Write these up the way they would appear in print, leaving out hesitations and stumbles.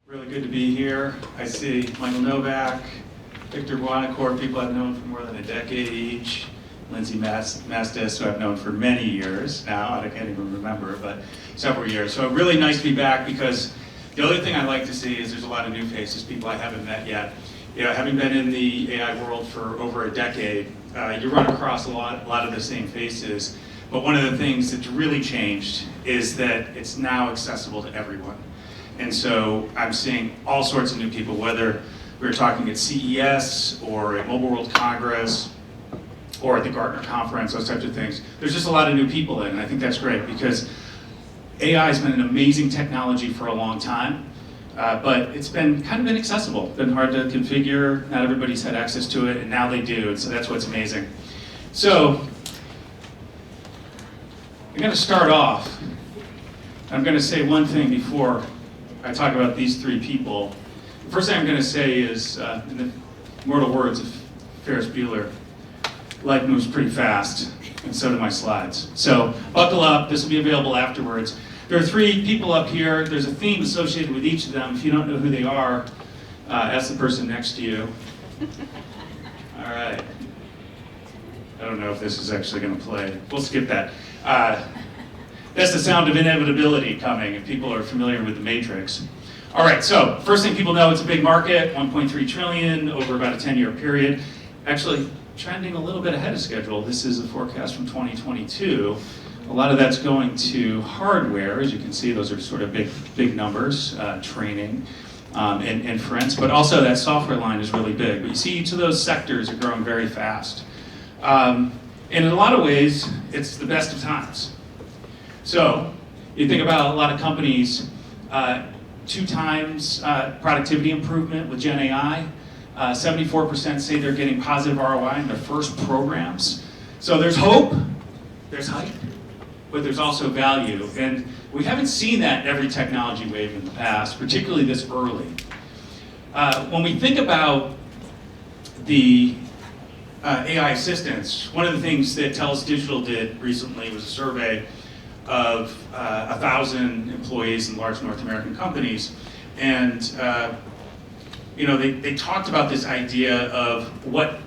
Really good to be here. I see Michael Novak, Victor Buonacore, people I've known for more than a decade each. Lindsay Mastis, who I've known for many years now. I can't even remember, but several years. So really nice to be back, because the other thing I like to see is there's a lot of new faces, people I haven't met yet. You know, having been in the AI world for over a decade, you run across a lot of the same faces. But one of the things that's really changed is that it's now accessible to everyone. And so I'm seeing all sorts of new people, whether we were talking at CES or at Mobile World Congress or at the Gartner conference, those types of things. There's just a lot of new people in, and I think that's great, because AI has been an amazing technology for a long time, but it's been kind of inaccessible. It's been hard to configure, not everybody's had access to it, and now they do, and so that's what's amazing. So, I'm gonna start off. I'm gonna say one thing before I talk about these three people. The first thing I'm going to say is, in the immortal words of Ferris Bueller, life moves pretty fast, and so do my slides. So buckle up, this will be available afterwards. There are three people up here. There's a theme associated with each of them. If you don't know who they are, ask the person next to you. All right. I don't know if this is actually going to play. We'll skip that. That's the sound of inevitability coming, if people are familiar with the Matrix. All right, so first thing people know, it's a big market, 1.3 trillion over about a 10-year period. Actually, trending a little bit ahead of schedule. This is a forecast from 2022. A lot of that's going to hardware. As you can see, those are sort of big numbers, training, and inference. But also that software line is really big. But you see each of those sectors are growing very fast. And in a lot of ways, it's the best of times. So, you think about a lot of companies, 2 times productivity improvement with Gen AI. 74% say they're getting positive ROI in their first programs. So there's hope, there's hype, but there's also value. And we haven't seen that in every technology wave in the past, particularly this early. When we think about the AI assistants, one of the things that TELUS Digital did recently was a survey of 1,000 employees in large North American companies, and they talked about this idea of what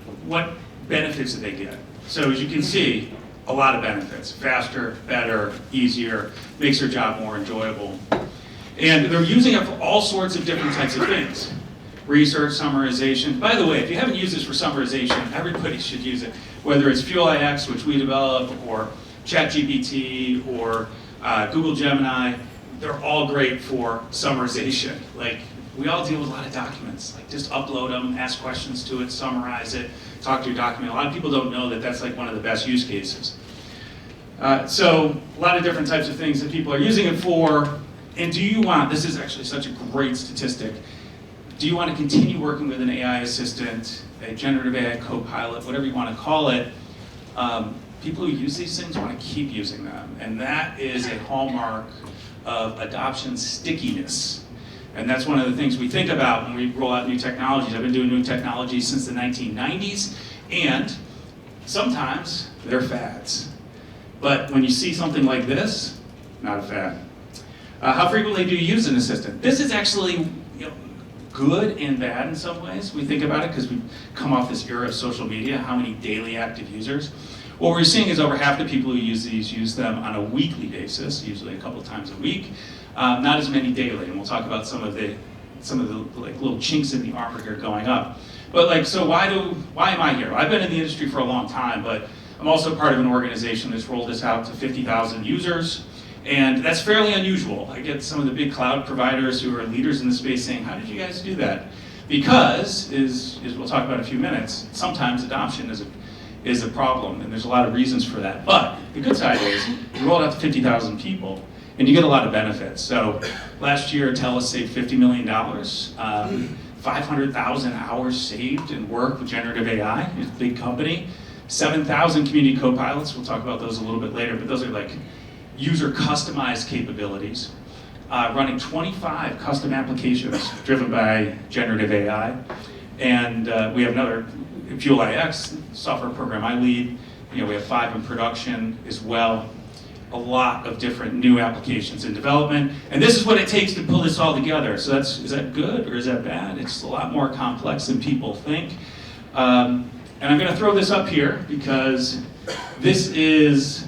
benefits do they get. So as you can see, a lot of benefits: faster, better, easier, makes their job more enjoyable, and they're using it for all sorts of different types of things. Research, summarization. By the way, if you haven't used this for summarization, everybody should use it. Whether it's Fuel-iX, which we develop, or ChatGPT, or Google Gemini, they're all great for summarization. Like, we all deal with a lot of documents. Like, just upload them, ask questions to it, summarize it, talk to your document. A lot of people don't know that that's like one of the best use cases. So, a lot of different types of things that people are using it for. And do you want, this is actually such a great statistic, do you want to continue working with an AI assistant, a generative AI co-pilot, whatever you want to call it? People who use these things want to keep using them, and that is a hallmark of adoption stickiness. And that's one of the things we think about when we roll out new technologies. I've been doing new technologies since the 1990s, and sometimes they're fads. But when you see something like this, not a fad. How frequently do you use an assistant? This is actually good and bad in some ways. We think about it because we've come off this era of social media, how many daily active users. What we're seeing is over half the people who use these use them on a weekly basis, usually a couple times a week, not as many daily. And we'll talk about some of the like little chinks in the armor here going up. But so why am I here? I've been in the industry for a long time, but I'm also part of an organization that's rolled this out to 50,000 users. And that's fairly unusual. I get some of the big cloud providers who are leaders in the space saying, how did you guys do that? Because, as we'll talk about in a few minutes, sometimes adoption is a problem, and there's a lot of reasons for that. But the good side is, you roll it out to 50,000 people, and you get a lot of benefits. So last year, TELUS saved $50 million, 500,000 hours saved in work with generative AI. It's a big company. 7,000 community co-pilots. We'll talk about those a little bit later, but those are like user customized capabilities. Running 25 custom applications driven by generative AI. And we have another, Fuel-iX, software program I lead. We have 5 in production as well. a lot of different new applications in development. And this is what it takes to pull this all together. So is that good or is that bad? It's a lot more complex than people think. And I'm going to throw this up here because this is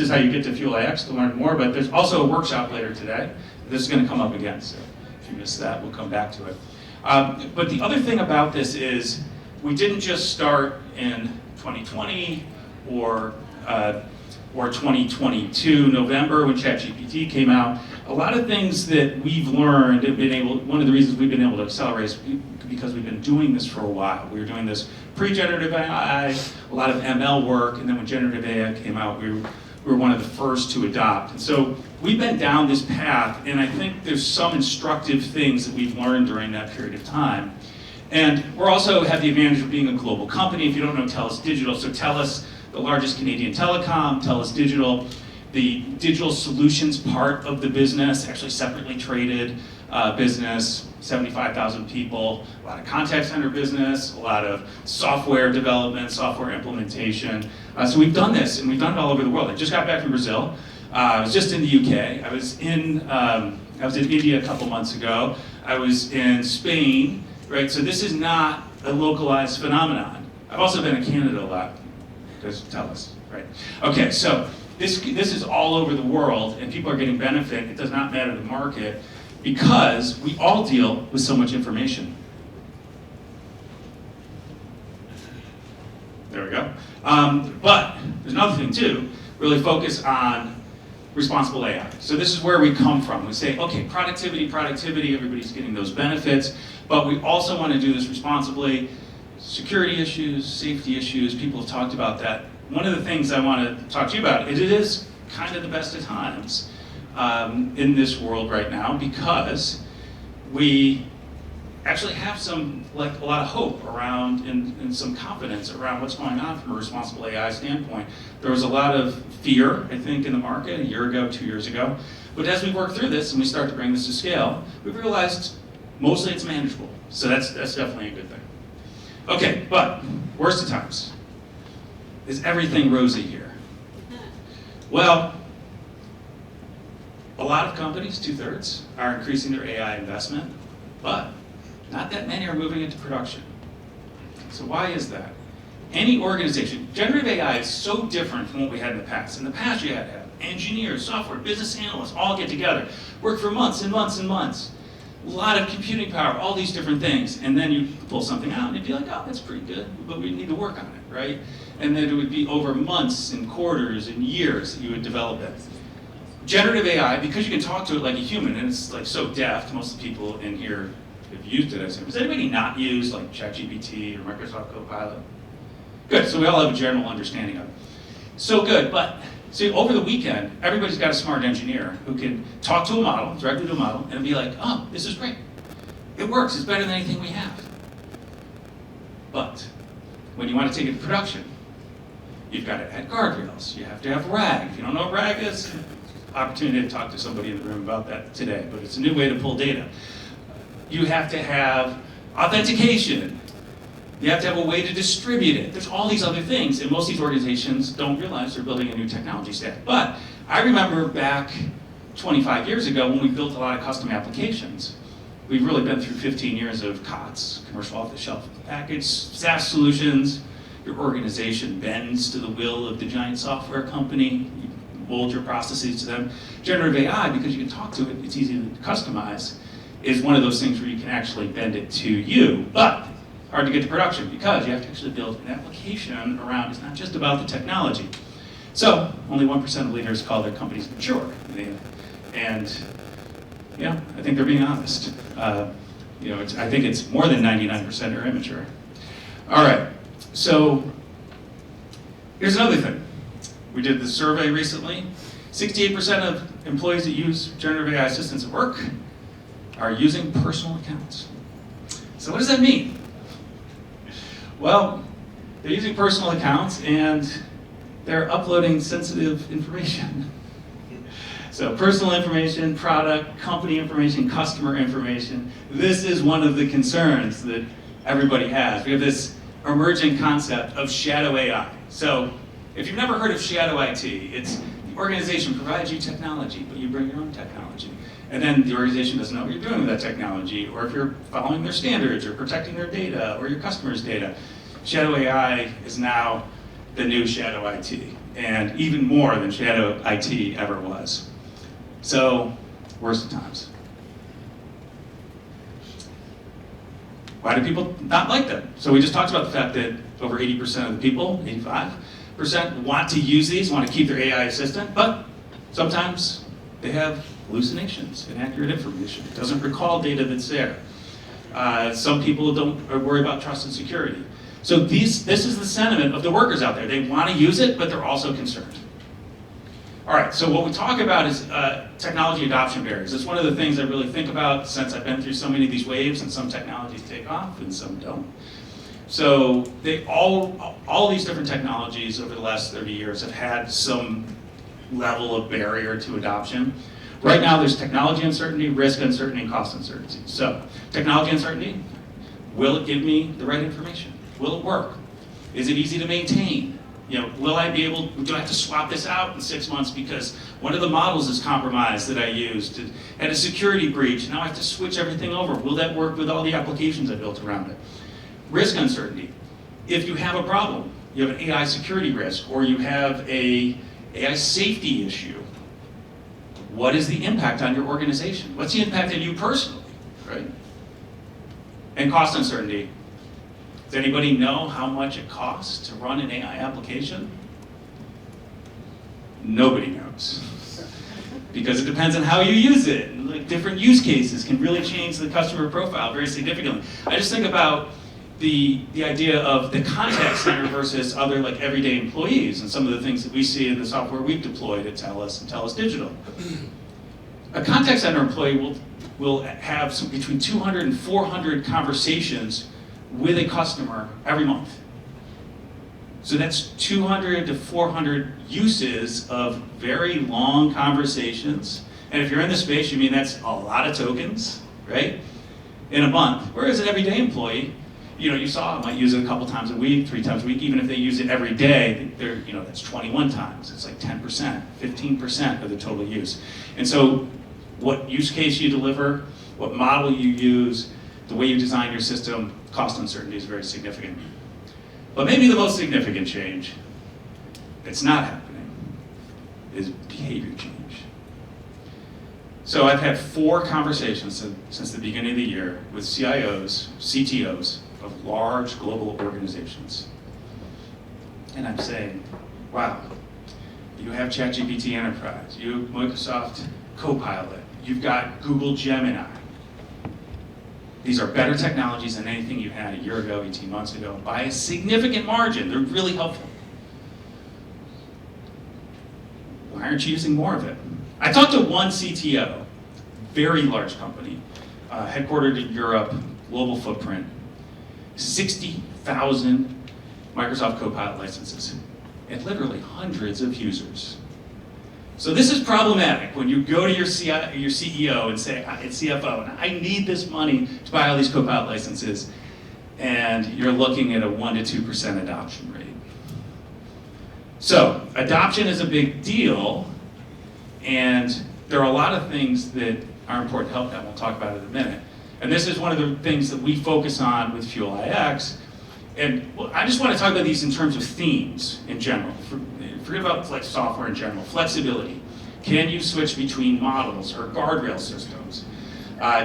how you get to Fuel iX to learn more, but there's also a workshop later today. This is going to come up again, so if you missed that, we'll come back to it. But the other thing about this is we didn't just start in 2020 or 2022 November when ChatGPT came out. A lot of things that we've learned and one of the reasons we've been able to accelerate is because we've been doing this for a while. We were doing this pre-generative AI, a lot of ML work, and then when generative AI came out, we were one of the first to adopt. And so we've been down this path, and I think there's some instructive things that we've learned during that period of time. And we also have the advantage of being a global company. If you don't know TELUS Digital, so TELUS, the largest Canadian telecom, TELUS Digital, the digital solutions part of the business, actually separately traded business, 75,000 people, a lot of contact center business, a lot of software development, software implementation. So we've done this, and we've done it all over the world. I just got back from Brazil. I was just in the UK. I was in India a couple months ago. I was in Spain, right? So this is not a localized phenomenon. I've also been in Canada a lot. Just tell us, right? Okay, so this is all over the world, and people are getting benefit. It does not matter the market because we all deal with so much information. There we go. But there's another thing too. Really focus on responsible AI. So this is where we come from. We say, okay, productivity, everybody's getting those benefits, but we also want to do this responsibly. Security issues, safety issues, people have talked about that. One of the things I want to talk to you about is it is kind of the best of times in this world right now because we actually have a lot of hope around and some confidence around what's going on from a responsible AI standpoint. There was a lot of fear, I think, in the market a year ago, 2 years ago. But as we work through this and we start to bring this to scale, we've realized mostly it's manageable. So that's definitely a good thing. Okay, but worst of times. Is everything rosy here? Well, a lot of companies, 2/3, are increasing their AI investment, but not that many are moving into production. So why is that? Any organization, generative AI is so different from what we had in the past. In the past, you had to have engineers, software, business analysts all get together, work for months and months and months. A lot of computing power, all these different things, and then you pull something out and you'd be like, oh, that's pretty good, but we need to work on it, right? And then it would be over months and quarters and years that you would develop it. Generative AI, because you can talk to it like a human, and it's like so deft, most of the people in here have used it. Has anybody not used like ChatGPT or Microsoft Copilot? Good, so we all have a general understanding of it. So good, but see, over the weekend, everybody's got a smart engineer who can talk to a model, directly to a model, and be like, oh, this is great. It works, it's better than anything we have. But when you want to take it to production, you've got to add guardrails. You have to have RAG. If you don't know what RAG is, opportunity to talk to somebody in the room about that today, but it's a new way to pull data. You have to have authentication. You have to have a way to distribute it. There's all these other things, and most of these organizations don't realize they're building a new technology stack. But I remember back 25 years ago when we built a lot of custom applications. We've really been through 15 years of COTS, commercial off-the-shelf package, SaaS solutions. Your organization bends to the will of the giant software company. You mold your processes to them. Generative AI, because you can talk to it, it's easy to customize, is one of those things where you can actually bend it to you. But hard to get to production because you have to actually build an application around. It's not just about the technology. So only 1% of leaders call their companies mature, and I think they're being honest. I think it's more than 99% are immature. All right, so here's another thing. We did this survey recently. 68% of employees that use generative AI assistants at work are using personal accounts. So what does that mean? Well, they're using personal accounts and they're uploading sensitive information. So personal information, product, company information, customer information. This is one of the concerns that everybody has. We have this emerging concept of shadow AI. So if you've never heard of shadow IT, it's The organization provides you technology, but you bring your own technology. And then the organization doesn't know what you're doing with that technology, or if you're following their standards, or protecting their data, or your customers' data. Shadow AI is now the new shadow IT, and even more than shadow IT ever was. So, worst of times. Why do people not like them? So we just talked about the fact that over 80% of the people, 85%, want to use these, want to keep their AI assistant, but sometimes they have hallucinations, inaccurate information. It doesn't recall data that's there. Some people don't worry about trust and security. So this is the sentiment of the workers out there. They want to use it, but they're also concerned. All right, so what we talk about is technology adoption barriers. It's one of the things I really think about since I've been through so many of these waves, and some technologies take off and some don't. So all these different technologies over the last 30 years have had some level of barrier to adoption. Right now there's technology uncertainty, risk uncertainty, and cost uncertainty. So technology uncertainty, will it give me the right information? Will it work? Is it easy to maintain? Will I be able, do I have to swap this out in 6 months because one of the models is compromised that I used, had a security breach, now I have to switch everything over. Will that work with all the applications I built around it? Risk uncertainty. If you have a problem, you have an AI security risk, or you have a AI safety issue, what is the impact on your organization? What's the impact on you personally, right? And cost uncertainty. Does anybody know how much it costs to run an AI application? Nobody knows. Because it depends on how you use it. Like, different use cases can really change the customer profile very significantly. I just think about the idea of the contact center versus other like everyday employees and some of the things that we see in the software we've deployed at TELUS and TELUS Digital. A contact center employee will have between 200 and 400 conversations with a customer every month. So that's 200 to 400 uses of very long conversations. And if you're in the space, you mean that's a lot of tokens, right? In a month. Whereas an everyday employee, you saw might use it a couple times a week, 3 times a week. Even if they use it every day, that's 21 times. It's like 10%, 15% of the total use. And so what use case you deliver, what model you use, the way you design your system, cost uncertainty is very significant. But maybe the most significant change that's not happening is behavior change. So I've had 4 conversations since the beginning of the year with CIOs, CTOs of large global organizations. And I'm saying, wow, you have ChatGPT Enterprise, you have Microsoft Copilot, you've got Google Gemini. These are better technologies than anything you had a year ago, 18 months ago, by a significant margin. They're really helpful. Why aren't you using more of it? I talked to one CTO, very large company, headquartered in Europe, global footprint, 60,000 Microsoft Copilot licenses, and literally hundreds of users. So this is problematic when you go to your CEO and say, and CFO, I need this money to buy all these Copilot licenses, and you're looking at a 1% to 2% adoption rate. So adoption is a big deal, and there are a lot of things that are important to help that. We'll talk about it in a minute. And this is one of the things that we focus on with Fuel iX. And I just want to talk about these in terms of themes in general. Forget about like software in general. Flexibility. Can you switch between models or guardrail systems?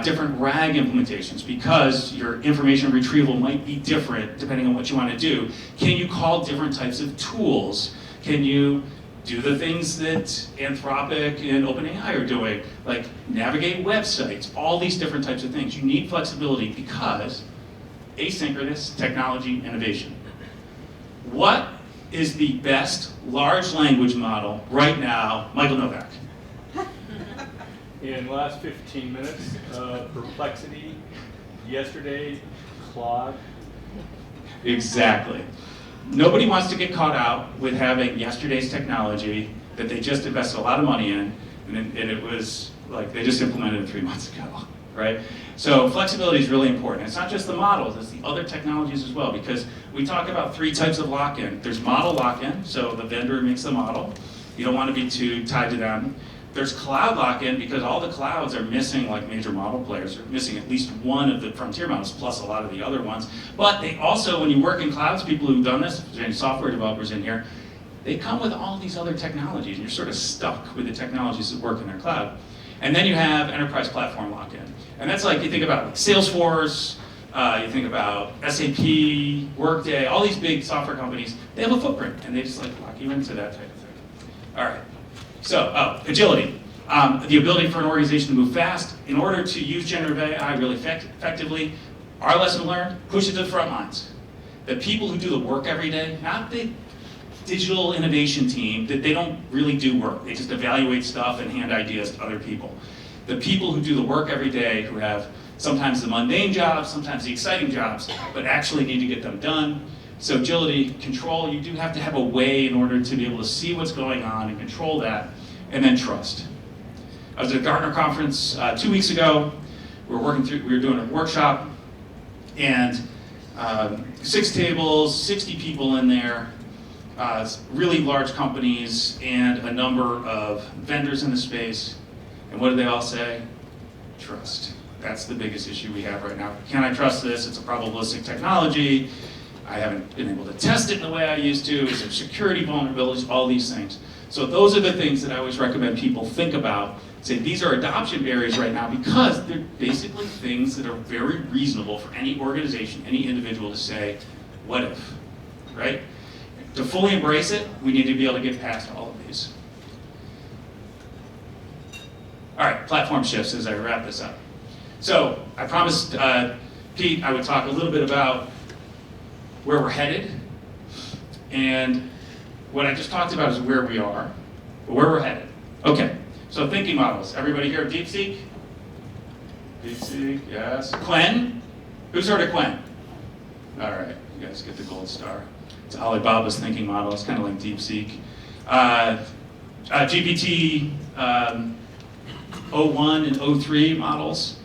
Different RAG implementations, because your information retrieval might be different depending on what you want to do. Can you call different types of tools? Can you do the things that Anthropic and OpenAI are doing, like navigate websites, all these different types of things? You need flexibility because asynchronous technology innovation. What is the best large language model right now? Michael Novak. In the last 15 minutes, Perplexity, yesterday, Claude. Exactly. Nobody wants to get caught out with having yesterday's technology that they just invested a lot of money in, and it was like they just implemented it 3 months ago, right? So flexibility is really important. It's not just the models, it's the other technologies as well, because we talk about 3 types of lock-in. There's model lock-in, so the vendor makes the model. You don't want to be too tied to them. There's cloud lock-in because all the clouds are missing like major model players. They're missing at least one of the frontier models plus a lot of the other ones. But they also, when you work in clouds, people who've done this, if there's any software developers in here, they come with all these other technologies and you're sort of stuck with the technologies that work in their cloud. And then you have enterprise platform lock-in. And that's like, you think about like Salesforce, you think about SAP, Workday, all these big software companies, they have a footprint and they just like lock you into that type of thing. All right, so agility. The ability for an organization to move fast. In order to use generative AI really effectively, our lesson learned, push it to the front lines. The people who do the work every day, not the digital innovation team, that they don't really do work. They just evaluate stuff and hand ideas to other people. The people who do the work every day, who have sometimes the mundane jobs, sometimes the exciting jobs, but actually need to get them done. So agility, control, you do have to have a way in order to be able to see what's going on and control that, and then trust. I was at a Gartner conference 2 weeks ago. We were doing a workshop, and 6 tables, 60 people in there, really large companies, and a number of vendors in the space. And what did they all say? Trust. That's the biggest issue we have right now. Can I trust this? It's a probabilistic technology. I haven't been able to test it in the way I used to. Is there security vulnerabilities? All these things. So those are the things that I always recommend people think about. Say these are adoption barriers right now because they're basically things that are very reasonable for any organization, any individual to say, what if, right? To fully embrace it, we need to be able to get past all of these. All right, platform shifts as I wrap this up. So I promised Pete I would talk a little bit about where we're headed. And what I just talked about is where we are, but where we're headed. Okay, so thinking models. Everybody here of DeepSeek? DeepSeek, yes. Quen? Who's heard of Quen? All right, you guys get the gold star. It's Alibaba's thinking model. It's kind of like DeepSeek. GPT 01 and 03 models.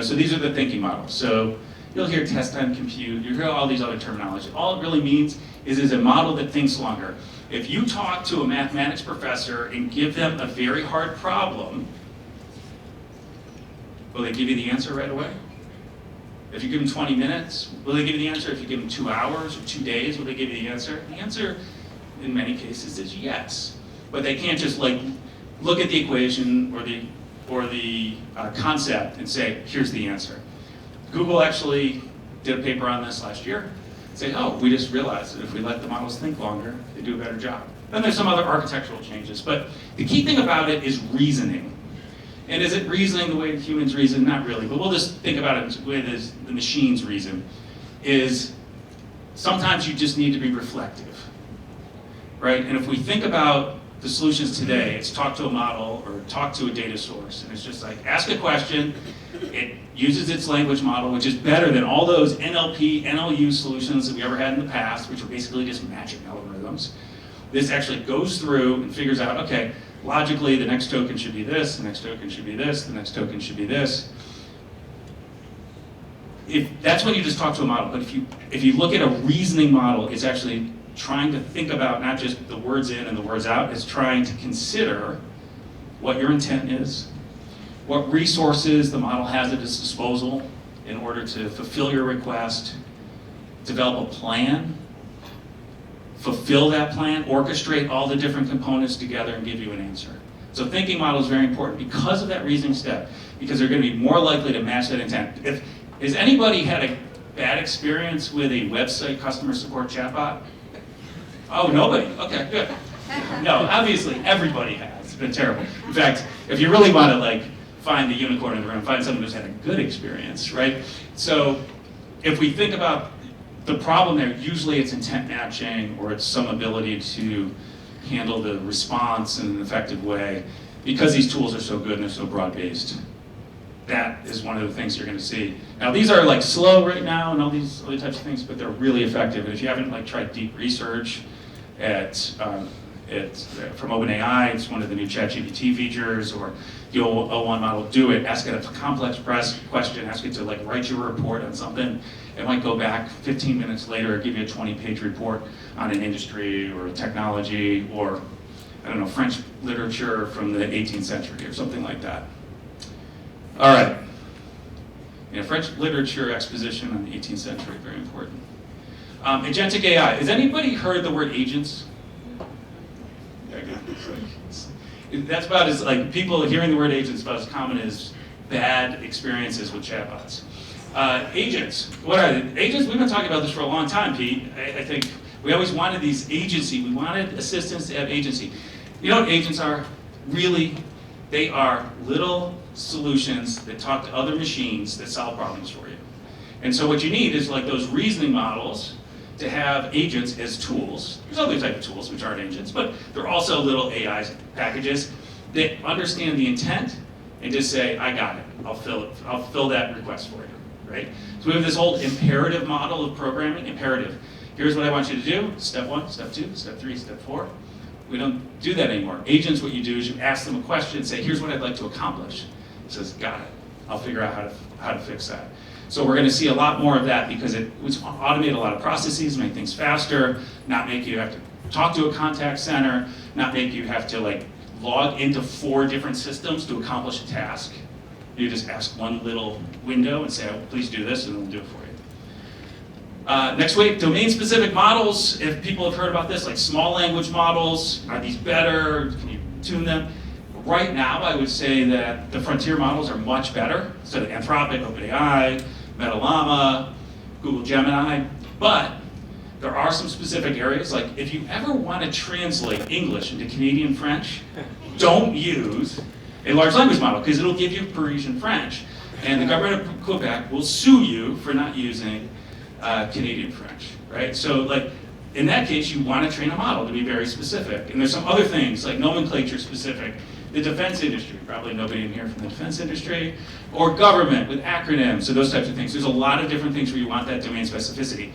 So these are the thinking models. So you'll hear test time compute. You hear all these other terminology. All it really means is a model that thinks longer. If you talk to a mathematics professor and give them a very hard problem, will they give you the answer right away? If you give them 20 minutes, will they give you the answer? If you give them 2 hours or 2 days, will they give you the answer? The answer, in many cases, is yes. But they can't just like look at the equation or the concept and say, here's the answer. Google actually did a paper on this last year. Say, oh, we just realized that if we let the models think longer, they do a better job. Then there's some other architectural changes. But the key thing about it is reasoning. And is it reasoning the way humans reason? Not really, but we'll just think about it the way the machines reason. Is sometimes you just need to be reflective, right? And if we think about the solutions today, it's talk to a model or talk to a data source. And it's just like, ask a question, it uses its language model, which is better than all those NLP, NLU solutions that we ever had in the past, which were basically just magic algorithms. This actually goes through and figures out, okay, logically the next token should be this, the next token should be this, the next token should be this. That's when you just talk to a model, but if you look at a reasoning model, it's actually trying to think about not just the words in and the words out, it's trying to consider what your intent is, what resources the model has at its disposal in order to fulfill your request, develop a plan, fulfill that plan, orchestrate all the different components together and give you an answer. So thinking model is very important because of that reasoning step, because they're going to be more likely to match that intent. Has anybody had a bad experience with a website customer support chatbot? Oh, nobody? Okay, good. No, obviously everybody has. It's been terrible. In fact, if you really want to like find the unicorn in the room, find someone who's had a good experience, right? So if we think about the problem there, usually it's intent matching or it's some ability to handle the response in an effective way because these tools are so good and they're so broad-based. That is one of the things you're going to see. Now these are like slow right now and all these other types of things, but they're really effective. And if you haven't like tried deep research from OpenAI, it's one of the new ChatGPT features, or the O1 model, do it. Ask it a complex question, ask it to like write you a report on something. It might go back 15 minutes later and give you a 20-page report on an industry or a technology or I don't know, French literature from the 18th century or something like that. All right. French literature exposition on the 18th century, very important. Agentic AI. Has anybody heard the word agents? Yeah, good. That's about as, like, people hearing the word agents about as common as bad experiences with chatbots. Agents, what are they? Agents, we've been talking about this for a long time, Pete. I think we always wanted these agency. We wanted assistants to have agency. You know what agents are? Really, they are little solutions that talk to other machines that solve problems for you. And so what you need is like those reasoning models to have agents as tools. There's other types of tools which aren't agents, but they're also little AI packages that understand the intent and just say, I got it. I'll fill that request for you, right? So we have this old imperative model of programming. Imperative. Here's what I want you to do. Step 1, step 2, step 3, step 4. We don't do that anymore. Agents, what you do is you ask them a question and say, here's what I'd like to accomplish. It says, got it. I'll figure out how to fix that. So we're going to see a lot more of that because it would automate a lot of processes, make things faster, not make you have to talk to a contact center, not make you have to like log into 4 different systems to accomplish a task. You just ask one little window and say, oh, please do this, and it'll do it for you. Next week, domain-specific models. If people have heard about this, like small language models, are these better? Can you tune them? Right now, I would say that the frontier models are much better. So the Anthropic, OpenAI, MetaLlama, Google Gemini. But there are some specific areas, like if you ever want to translate English into Canadian French, don't use a large language model because it'll give you Parisian French. And the government of Quebec will sue you for not using Canadian French, right? So like, in that case, you want to train a model to be very specific. And there's some other things, like nomenclature specific. The defense industry, probably nobody in here from the defense industry, or government with acronyms, so those types of things. There's a lot of different things where you want that domain specificity.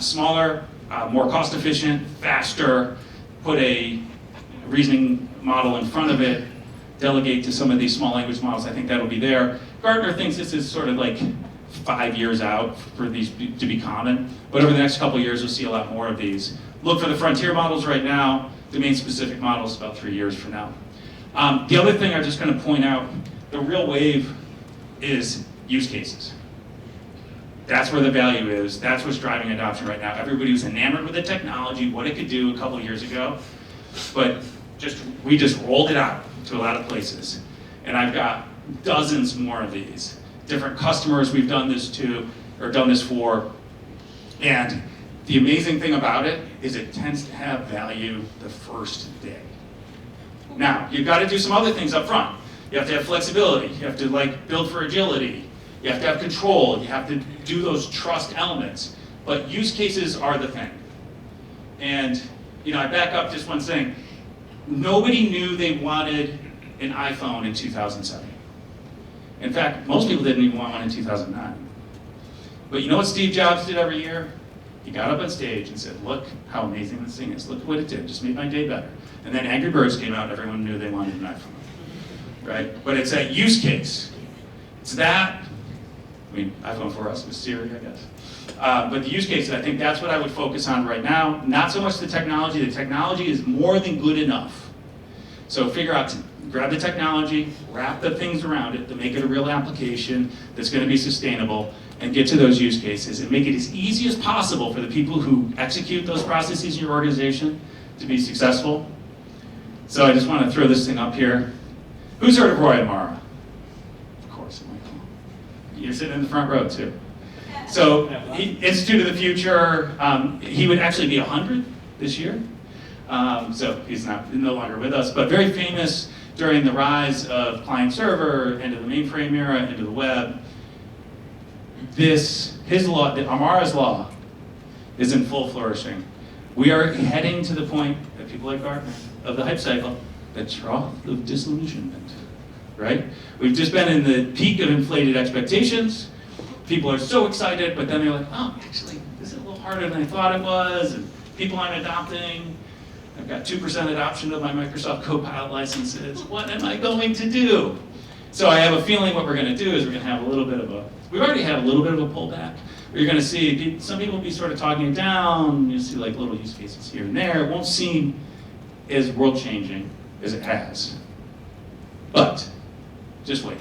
Smaller, more cost efficient, faster, put a reasoning model in front of it, delegate to some of these small language models, I think that'll be there. Gartner thinks this is sort of like 5 years out for these to be common, but over the next couple of years, you'll see a lot more of these. Look for the frontier models right now, domain-specific models about 3 years from now. The other thing I'm just going to point out, the real wave is use cases. That's where the value is. That's what's driving adoption right now. Everybody was enamored with the technology, what it could do a couple of years ago, but we just rolled it out to a lot of places. And I've got dozens more of these. Different customers we've done this to, or done this for. And the amazing thing about it is it tends to have value the first day. Now, you've got to do some other things up front. You have to have flexibility. You have to like build for agility. You have to have control. You have to do those trust elements. But use cases are the thing. And I back up just one thing. Nobody knew they wanted an iPhone in 2007. In fact, most people didn't even want one in 2009. But you know what Steve Jobs did every year? He got up on stage and said, look how amazing this thing is. Look what it did. Just made my day better. And then Angry Birds came out, everyone knew they wanted an iPhone, right? But it's that use case. It's that, iPhone for us was Siri, I guess. But the use case, I think that's what I would focus on right now. Not so much the technology. The technology is more than good enough. So figure out, grab the technology, wrap the things around it to make it a real application that's going to be sustainable, and get to those use cases and make it as easy as possible for the people who execute those processes in your organization to be successful. So I just want to throw this thing up here. Who's heard of Roy Amara? Of course, Michael. You're sitting in the front row too. So Institute of the Future, he would actually be 100 this year. So he's no longer with us, but very famous during the rise of client server, into the mainframe era, into the web. His law, Amara's law, is in full flourishing. We are heading to the point that people like Gartner, of the hype cycle, the trough of disillusionment, right? We've just been in the peak of inflated expectations. People are so excited, but then they're like, oh, actually, this is a little harder than I thought it was, and people aren't adopting. I've got 2% adoption of my Microsoft Copilot licenses. What am I going to do? So I have a feeling what we're going to do is we're going to have a little bit of a, we've already had a little bit of a pullback. You're going to see some people will be sort of talking it down. You'll see like little use cases here and there. It won't seem as world-changing as it has. But, just wait.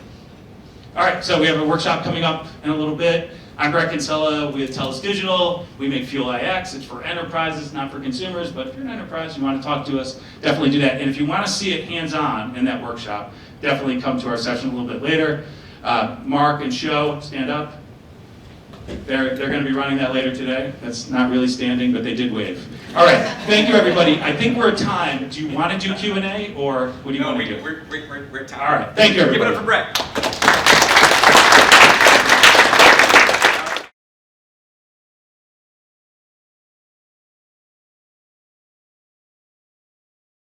All right, so we have a workshop coming up in a little bit. I'm Brett Kinsella with TELUS Digital. We make Fuel IX. It's for enterprises, not for consumers, but if you're an enterprise, you want to talk to us, definitely do that. And if you want to see it hands-on in that workshop, definitely come to our session a little bit later. Mark and Sho, stand up. They're going to be running that later today. That's not really standing, but they did wave. All right, thank you, everybody. I think we're at time. Do you want to do Q&A, or what do you want to do? We're time. All right, thank you, everybody. Give it up for Brett.